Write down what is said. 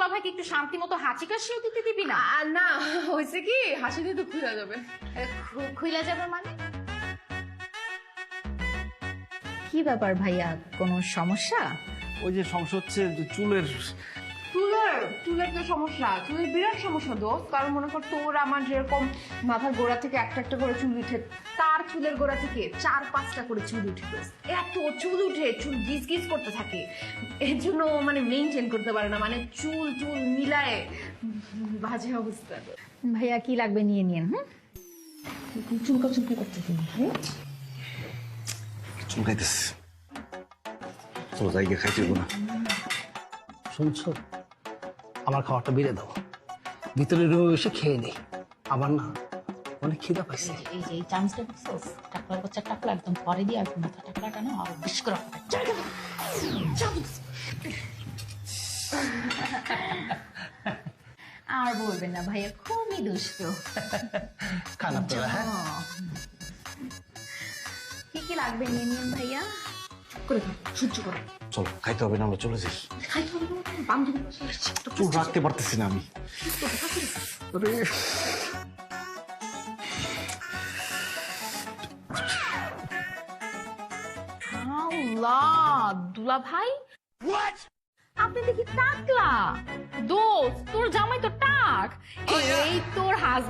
দুলা ভাইকে একটু শান্তি মতো হাঁচি কাশিও দিতে দিবি না? না হয়েছে কি, হাসি দিয়ে তো খুলে যাবে। খুইলা যাবে মানে? কি ব্যাপার ভাইয়া, কোনো সমস্যা? ওই যে সমস্যা হচ্ছে যে চুলের চুলের তো সমস্যা, চুলের বিরাট সমস্যা দোস্ত। কারণ মনে কর তোর আমার যেরকম মাথার গোড়া থেকে একটা একটা করে চুল উঠে, তার চুলের গোড়া থেকে 4-5টা করে চুল উঠে দোস্ত। এত চুল উঠে, চুল গিজ গিজ করতে থাকে, এর জন্য মানে মেনটেন করতে পারে না, মানে চুল টুল মিলায় বাজে অবস্থা। ভাইয়া কি লাগবে নিয়ে নিন। চুলকাচুলকি করতেছি। চুল খাইতেছে, চলো যাই গিয়ে খাইতে না। শুনছো, আমার খাবারটা বেড়ে দাও, ভিতরে রুমে এসে খেয়ে নেই। আমার না অনেক খিদা পাইছে। এই যে এই চামচটা দেখছিস, টাকলার বাচ্চা টাকলা একদম পরে দিয়ে আর মাথা টাকলাটা না আর বিশ করে আর বলবেন না ভাইয়া, খুবই দুষ্ট। খান আপনারা। হ্যাঁ, কি কি লাগবে নিয়ে নিন ভাইয়া। করে খা, সহ্য করে চলো খাইতে হবে না, আমরা চলে যাই। খাইতে হবে না, বান্ধবী পাশে এসেছে। চুল রাখতে পারতেছি না আমি। আল্লাহ, দুলা ভাই আপনি দেখি টাকলা। দোস্ত, তোর জামাই তো টাক। এই তোর হাজবেন্ড